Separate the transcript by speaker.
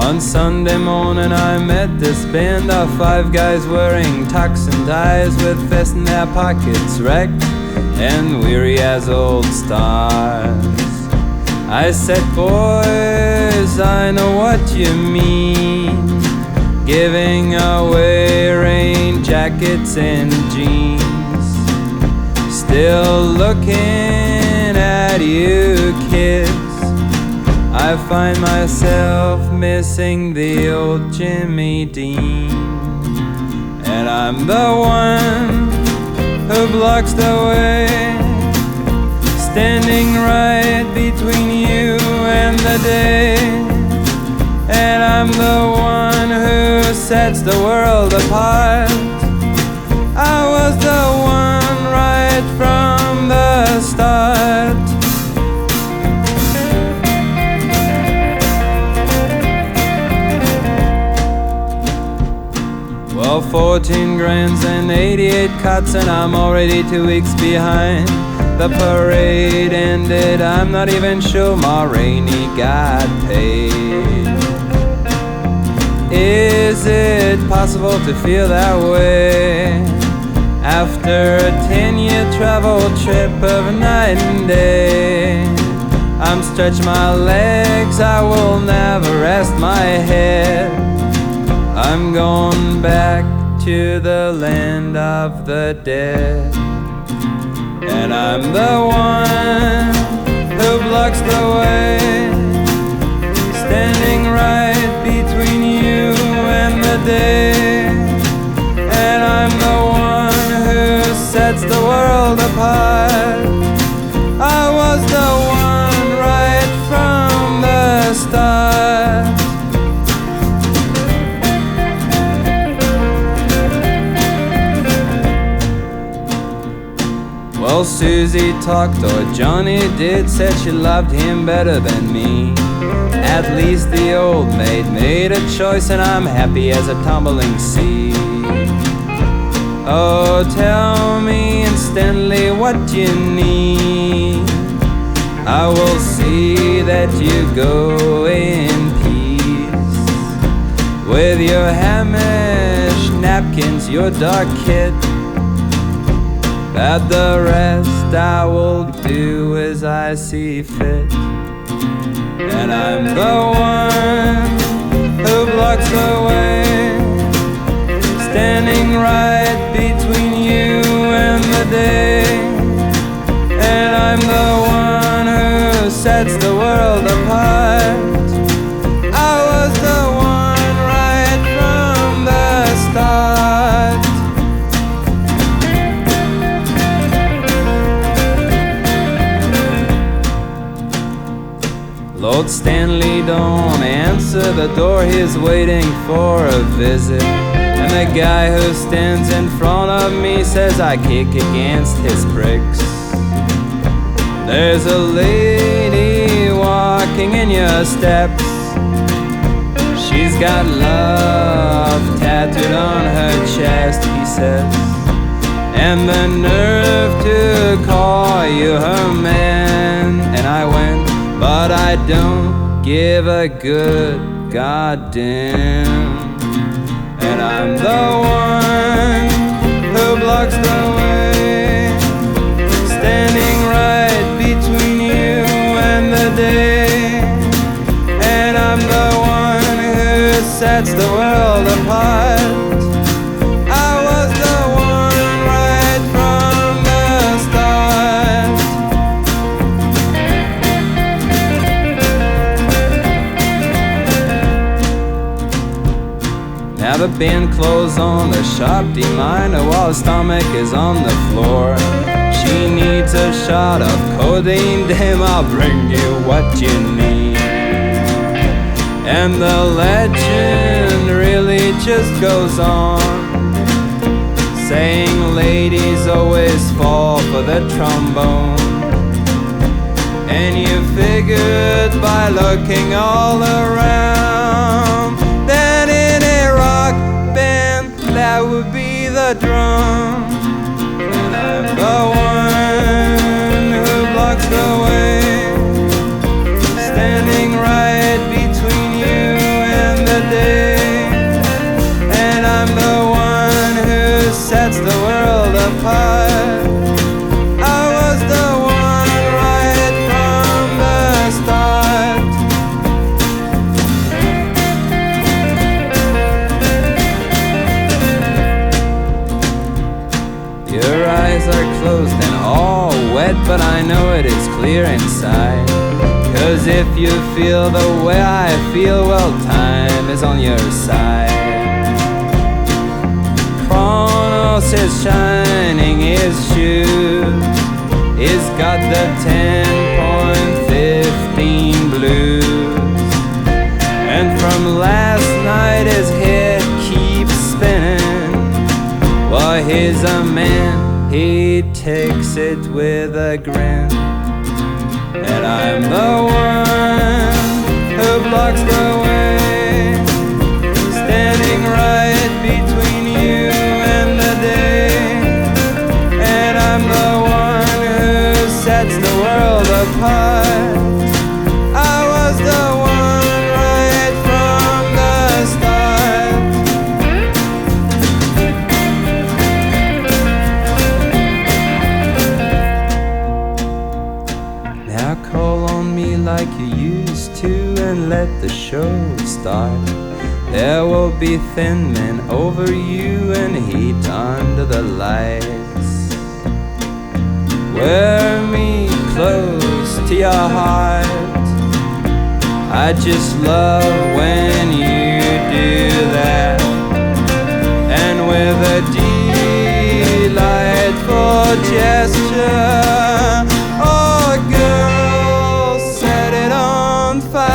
Speaker 1: On Sunday morning I met this band of 5 guys wearing tux and ties with vests in their pockets wrecked and weary as old stars. I said, boys, I know what you mean, giving away rain jackets and jeans. Still looking at you kids, I find myself missing the old Jimmy Dean. And I'm the one who blocks the way, standing right between you and the day. And I'm the one who sets the world apart. I was the one right from the start. Well, 14 grands and 88 cuts, and I'm already 2 weeks behind. The parade ended, I'm not even sure Ma Rainey got paid. Is it possible to feel that way after a 10-year travel trip of night and day? I'm stretching my legs, I will never rest my head. I'm going back to the land of the dead. And I'm the one who blocks the way, standing right between you and the day. And I'm the one who sets the world apart. I was the one right from the start. Well, Susie talked, or Johnny did, said she loved him better than me. At least the old maid made a choice, and I'm happy as a tumbling sea. Oh, tell me instantly what you need. I will see that you go in peace, with your Hamish napkins, your dark kit. But the rest I will do as I see fit. And I'm the one who blocks the way, standing right between you and the day. And I'm the one who sets the world apart. I was the one right from the start. Lord Stanley don't answer the door, he's waiting for a visit. And the guy who stands in front of me says I kick against his pricks. There's a lady walking in your steps. She's got love tattooed on her chest, he says, and the nerve to call you her man. And I went, but I don't give a good goddamn. And I'm the one who blocks the way, standing right between you and the day. And I'm the one who sets the world apart. I was the one right from the start. Now the band clothes on, the sharp D-minor while her stomach is on the floor. She needs a shot of codeine, damn, I'll bring you what you need. And the legend really just goes on, saying ladies always fall for the trombone. And you figured by looking all around that in a rock band that would be the drum. And I'm the one who blocks the way, standing right between you and it is clear inside. 'Cause if you feel the way I feel, well, time is on your side. Kronos is shining his shoes. He's got the 10.15 blues. And from last night his head keeps spinning. Well, he's a man, he takes it with a grin. And I'm the one who blocks the way, standing right between you and the day. And I'm the one who sets the world apart. I was the one right from the start. Now call on me like you used to and let the show start. There will be thin men over you and heat under the lights. Wear me close to your heart. I just love when you do that. And with a delightful gesture, oh girl, set it on fire.